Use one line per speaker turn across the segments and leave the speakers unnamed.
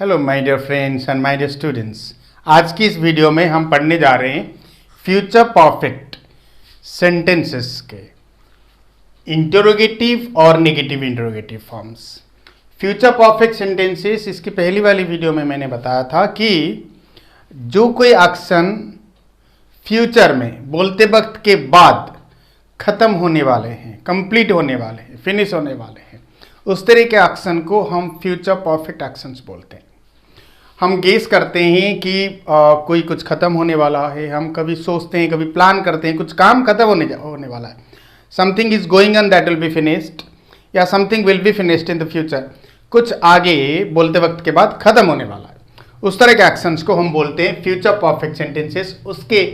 Hello my dear friends and my dear students. आज की इस वीडियो में हम पढ़ने जा रहे हैं फ्यूचर परफेक्ट सेंटेंसेस के इंटरोगेटिव और negative interrogative forms. Future perfect sentences, इसकी पहली वाली वीडियो में मैंने बताया था कि जो कोई एक्शन फ्यूचर में बोलते वक्त के बाद खत्म होने वाले हैं, कंप्लीट होने वाले हैं, फिनिश होने वाले हैं, उस तरह के एक्शन को हम फ्यूचर परफेक्ट एक्शंस बोलते हैं। हम गेस करते हैं कि कोई कुछ खत्म होने वाला है, हम कभी सोचते हैं, कभी प्लान करते हैं, कुछ काम खत्म होने वाला है, something is going on that will be finished, या something will be finished in the future, कुछ आगे बोलते वक्त के बाद खत्म होने वाला है, उस तरह के एक्शंस को हम बोलते हैं फ्यूचर परफेक्ट सेंटेंसेस। उसके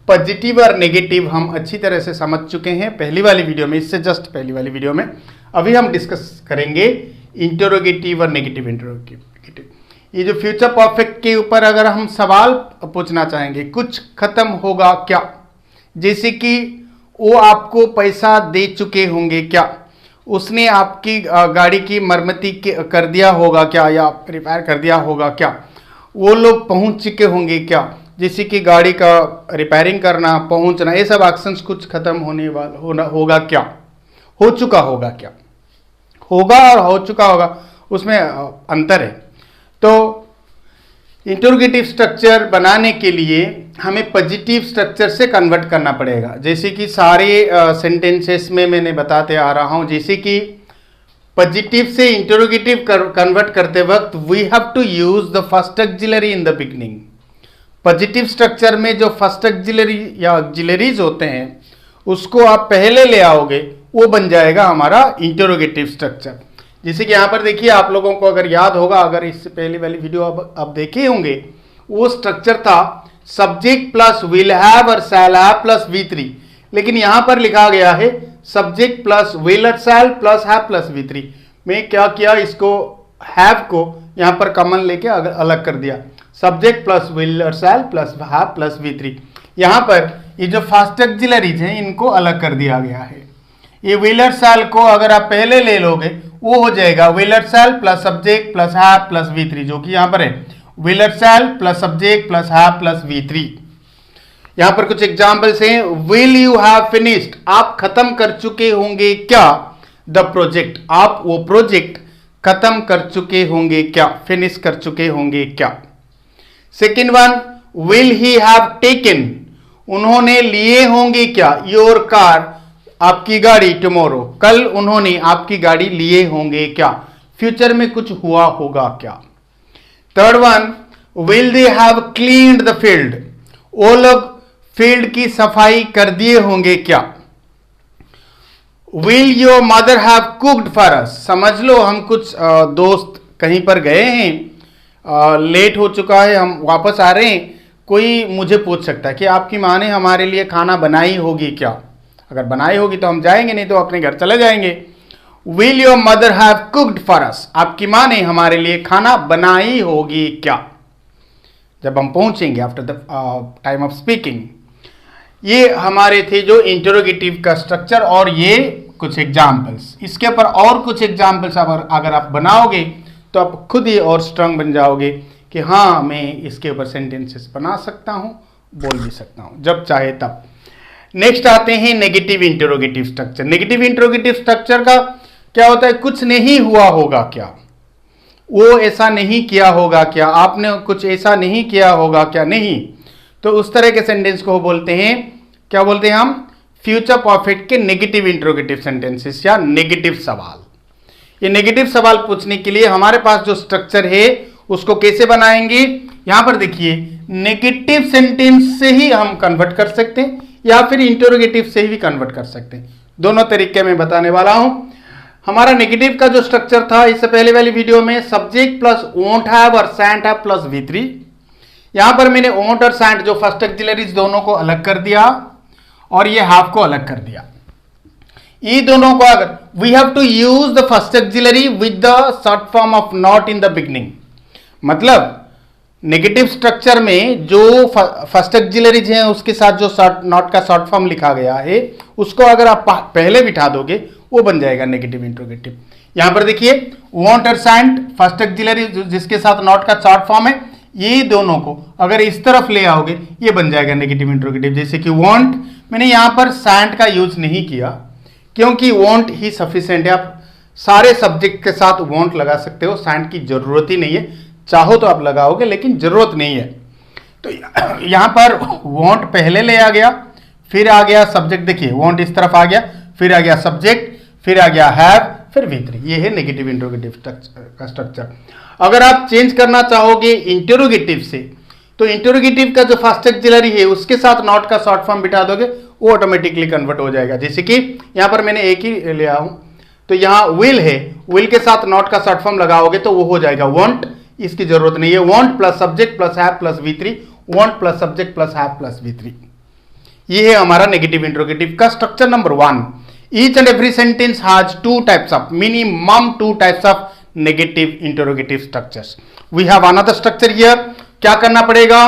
पॉजिटिव और नेगेटिव हम अच्छी तरह से समझ चुके हैं पहली वाली वीडियो में, इससे जस्ट पहली वाली वीडियो में। अभी हम डिस्कस करेंगे इंटरोगेटिव और नेगेटिव इंटरोगेटिव। ये जो फ्यूचर परफेक्ट के ऊपर अगर हम सवाल पूछना चाहेंगे, कुछ खत्म होगा क्या, जैसे कि वो आपको पैसा दे चुके होंगे क्या, उसने आपकी गाड़ी की मरम्मती कर दिया होगा क्या, या रिपेयर कर दिया होगा क्या, वो लोग पहुंच चुके होंगे क्या, जैसे कि गाड़ी का रिपेयरिंग करना, पहुंचना, ये सब एक्शंस कुछ खत्म होगा क्या, हो चुका होगा क्या, होगा और हो चुका होगा उसमें अंतर है। तो इंटरोगेटिव स्ट्रक्चर बनाने के लिए हमें पॉजिटिव स्ट्रक्चर से कन्वर्ट करना पड़ेगा, जैसे कि सारे सेंटेंसेस में मैंने बताते आ रहा हूं। जैसे कि पॉजिटिव से इंटरोगेटिव कन्वर्ट करते वक्त we have to use the first auxiliary in the beginning. Positive structure में जो फर्स्ट ऑक्सिलरी या ऑक्सिलरीज होते हैं उसको आप पहले ले आओगे, वो बन जाएगा हमारा इंटरोगेटिव स्ट्रक्चर। जैसे कि यहाँ पर देखिए, आप लोगों को अगर याद होगा, अगर इससे पहले वाली वीडियो अब देखे होंगे, वो स्ट्रक्चर था सब्जेक्ट प्लस विल हैव और शैल हैव प्लस V3, लेकिन यहाँ पर लिखा गया है सब्जेक्ट प्लस विल और शैल प्लस हैव प्लस V3। मैं क्या किया, इसको हैव को यहाँ पर कॉमन लेके अलग कर दिया, सब्जेक्ट प्लस विल और शैल प्लस हैव प्लस V3। यहाँ पर ये जो फर्स्ट ऑक्सिलरीज हैं इनको अलग कर दिया गया है। ये विल और शैल को अगर आप पहले ले लोगे वो हो जाएगा विल और शैल plus subject plus have plus V3, जो कि यहाँ पर है विल और शैल plus subject plus have plus V3। यहाँ पर कुछ एग्जाम्पल्स हैं। विल यू हैव फिनिश्ड, आप खत्म कर चुके होंगे क्या, द प्रोजेक्ट, आप वो प्रोजेक्ट खत्म कर चुके होंगे क्या, फिनिश कर चुके होंगे क्या। Second one, will he have taken, उन्होंने लिए होंगे क्या, योर कार, आपकी गाड़ी, टुमारो, कल उन्होंने आपकी गाड़ी लिए होंगे क्या, फ्यूचर में कुछ हुआ होगा क्या। Third one, will they have cleaned the field, वो लोग फील्ड की सफाई कर दिए होंगे क्या। Will your mother have cooked for us, समझ लो हम कुछ दोस्त कहीं पर गए हैं, लेट हो चुका है, हम वापस आ रहे हैं, कोई मुझे पूछ सकता है कि आपकी माँ ने हमारे लिए खाना बनाई होगी क्या। अगर बनाई होगी तो हम जाएंगे, नहीं तो अपने घर चले जाएंगे। Will your mother have cooked for us, आपकी माँ ने हमारे लिए खाना बनाई होगी क्या, जब हम पहुंचेंगे after the time of speaking. ये हमारे थे जो इंटरोगेटिव का स्ट्रक्चर, और ये कुछ एग्जाम्पल्स। इसके ऊपर और कुछ एग्जाम्पल्स अगर आप बनाओगे तो आप खुद ही और स्ट्रांग बन जाओगे कि हाँ, मैं इसके ऊपर सेंटेंसेस बना सकता हूं, बोल भी सकता हूं, जब चाहे तब। नेक्स्ट आते हैं negative interrogative structure. Negative interrogative structure का क्या होता है, कुछ नहीं हुआ होगा क्या, वो ऐसा नहीं किया होगा क्या, आपने कुछ ऐसा नहीं किया होगा क्या, नहीं। तो उस तरह के सेंटेंस को बोलते हैं, क्या बोलते हैं हम, फ्यूचर परफेक्ट के नेगेटिव इंटरोगेटिव सेंटेंसेस या नेगेटिव सवाल। ये नेगेटिव सवाल पूछने के लिए हमारे पास जो स्ट्रक्चर है उसको कैसे बनाएंगे, यहां पर देखिए, नेगेटिव सेंटेंस से ही हम कन्वर्ट कर सकते हैं या फिर इंटरोगेटिव से भी कन्वर्ट कर सकते हैं, दोनों तरीके में बताने वाला हूं। हमारा नेगेटिव का जो स्ट्रक्चर था इससे पहले वाली वीडियो में, सब्जेक्ट प्लस वोंट हैव और सैंट हैव प्लस V3। यहां पर मैंने वोंट और सैंट जो फर्स्ट ऑक्सिलरीज दोनों को अलग कर दिया और ये हैव को अलग कर दिया। ये दोनों को अगर we have to use the first auxiliary with the short form of not in the beginning, मतलब नेगेटिव स्ट्रक्चर में जो फर्स्ट ऑक्सिलरीज हैं उसके साथ जो नॉट का शॉर्ट फॉर्म लिखा गया है उसको अगर आप पहले बिठा दोगे वो बन जाएगा नेगेटिव इंटरोगेटिव। यहां पर देखिए वॉन्ट और सैंट फर्स्ट ऑक्सिलरी जिसके साथ नॉट का शॉर्ट फॉर्म है, ये दोनों को अगर इस तरफ ले आओगे ये बन जाएगा नेगेटिव इंट्रोगेटिव। जैसे कि वॉन्ट, मैंने यहां पर सैंट का यूज नहीं किया क्योंकि वॉन्ट ही सफिशिएंट है। आप सारे सब्जेक्ट के साथ वॉन्ट लगा सकते हो, सैंट की जरूरत ही नहीं है। चाहो तो आप लगाओगे लेकिन जरूरत नहीं है। तो यहां पर वॉन्ट पहले ले आ गया, फिर आ गया सब्जेक्ट, देखिए वॉन्ट इस तरफ आ गया, फिर आ गया सब्जेक्ट, फिर आ गया हैव, फिर V3। ये है नेगेटिव इंट्रोगेटिव का स्ट्रक्चर। अगर आप चेंज करना चाहोगे इंटरोगेटिव से, तो इंटरोगेटिव का जो फर्स्ट ऑक्सिलरी है उसके साथ नॉट का शॉर्ट फॉर्म बिठा दोगे, वो ऑटोमेटिकली कन्वर्ट हो जाएगा। जैसे कि यहां पर मैंने एक ही लिया हूं, तो यहां विल है, विल के साथ नॉट का शॉर्ट फॉर्म लगाओगे तो वो हो जाएगा वॉन्ट। इसकी जरूरत नहीं है। Won't plus subject plus have plus V3, won't plus subject plus have plus V3। ये है हमारा नेगेटिव इंट्रोगेटिव का structure number 1। Each and every sentence has two types of, minimum 2 types of negative interrogative structures. We have another structure here. क्या करना पड़ेगा,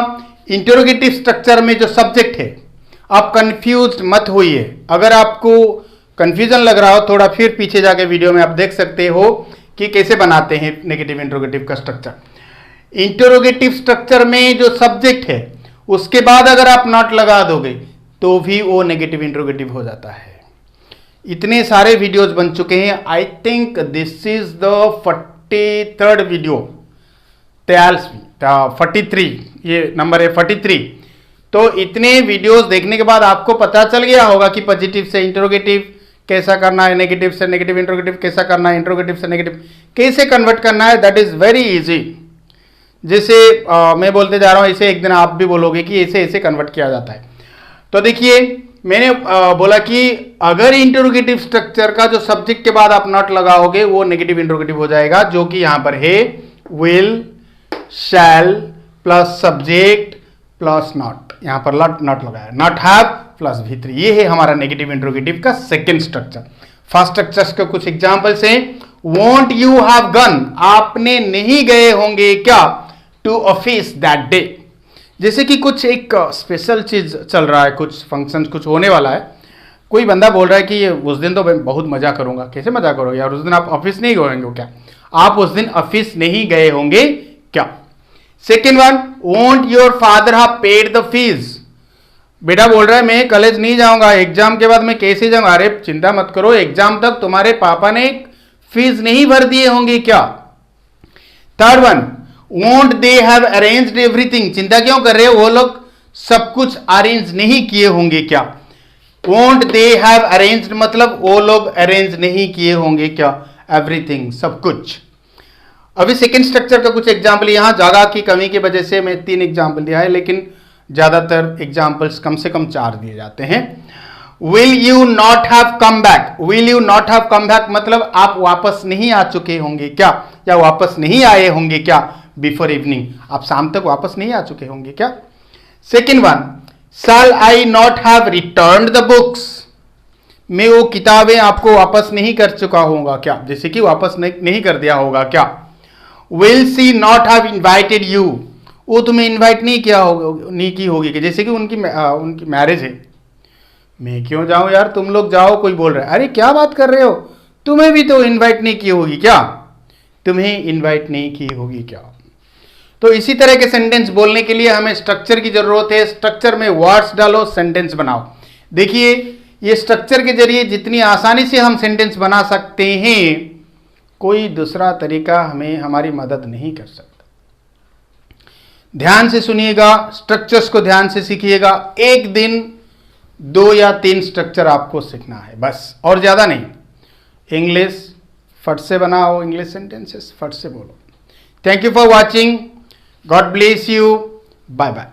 interrogative structure में जो subject है, आप कंफ्यूज मत होइए। अगर आपको कंफ्यूजन लग रहा हो थोड़ा, फिर पीछे जाके वीडियो में आप देख सकते हो कि कैसे बनाते हैं नेगेटिव इंट्रोगेटिव का स्ट्रक्चर। इंट्रोगेटिव स्ट्रक्चर में जो सब्जेक्ट है उसके बाद अगर आप नॉट लगा दोगे तो भी वो नेगेटिव इंट्रोगेटिव हो जाता है। इतने सारे वीडियोस बन चुके हैं। I think this is the 43rd video, 43, ये नंबर है 43। तो इतने वीडियोस देखने के बाद आपको पता चल गया होगा कि पॉजिटिव से इंट्रोगेटिव कैसा करना है, नेगेटिव से नेगेटिव इंट्रोगेटिव कैसा करना है, इंट्रोगेटिव से नेगेटिव कैसे कन्वर्ट करना है। That is very easy. जैसे मैं बोलते जा रहा हूं, इसे एक दिन आप भी बोलोगे कि ऐसे ऐसे कन्वर्ट किया जाता है। तो देखिए मैंने बोला कि अगर इंट्रोगेटिव स्ट्रक्चर का जो सब्जेक्ट के बाद आप नॉट लगाओगे वो नेगेटिव इंट्रोगेटिव हो जाएगा, जो कि यहां पर है will, shell plus subject plus not. यहां पर नॉट लगाया, नॉट हैव प्लस V3। ये है हमारा नेगेटिव इंट्रोगेटिव का सेकेंड स्ट्रक्चर। फर्स्ट स्ट्रक्चर के कुछ एग्जांपल्स हैं। वोंट यू हैव गन, आपने नहीं गए होंगे क्या, टू ऑफिस दैट डे। जैसे कि कुछ एक स्पेशल चीज चल रहा है, कुछ फंक्शन कुछ होने वाला है, कोई बंदा बोल रहा है कि उस दिन तो मैं बहुत मजा करूंगा। कैसे मजा करोगे यार, उस दिन आप ऑफिस नहीं गए होंगे क्या, आप उस दिन ऑफिस नहीं गए होंगे क्या। Second one, won't your father have paid the fees. बेटा बोल रहा है मैं कॉलेज नहीं जाऊंगा, एग्जाम के बाद मैं कैसे जाऊंगा। अरे चिंता मत करो, एग्जाम तक तुम्हारे पापा ने फीस नहीं भर दिए होंगे क्या। Third one, won't they have arranged everything. चिंता क्यों कर रहे हो, वो लोग सब कुछ अरेंज नहीं किए होंगे क्या। वोंट दे हैव अरेंज्ड मतलब वो लोग अरेंज नहीं किए होंगे क्या, एवरीथिंग, सब कुछ। अभी सेकेंड स्ट्रक्चर का कुछ एग्जाम्पल, यहां जगह की कमी की वजह से मैं 3 एग्जाम्पल दिया है, लेकिन ज्यादातर एग्जाम्पल्स कम से कम 4 दिए जाते हैं। Will you not have come back, will you not have come back मतलब आप वापस नहीं आ चुके होंगे क्या, या वापस नहीं आए होंगे क्या बिफोर इवनिंग, आप शाम तक वापस नहीं आ चुके होंगे क्या। Second one, shall I not have returned the books, मैं वो किताबें आपको वापस नहीं कर चुका होगा क्या, जैसे कि वापस नहीं कर दिया होगा क्या। Will see not have invited you, वो तुम्हें इन्वाइट नहीं किया होगा, नहीं की होगी कि जैसे कि उनकी मैरिज है, मैं क्यों जाऊं यार, तुम लोग जाओ। कोई बोल रहा है अरे क्या बात कर रहे हो, तुम्हें भी तो इन्वाइट नहीं की होगी क्या, तुम्हें इन्वाइट नहीं की होगी क्या। तो इसी तरह के सेंटेंस बोलने के लिए हमें स्ट्रक्चर की जरूरत है। स्ट्रक्चर में वर्ड्स डालो, सेंटेंस बनाओ। देखिए ये स्ट्रक्चर के जरिए जितनी आसानी से हम सेंटेंस बना सकते हैं, कोई दूसरा तरीका हमें हमारी मदद नहीं कर सकता। ध्यान से सुनिएगा, स्ट्रक्चर्स को ध्यान से सीखिएगा। एक दिन 2 या 3 स्ट्रक्चर आपको सीखना है बस, और ज्यादा नहीं। इंग्लिश फट से बनाओ, इंग्लिश सेंटेंसेस फट से बोलो। Thank you for watching, God bless you, bye bye.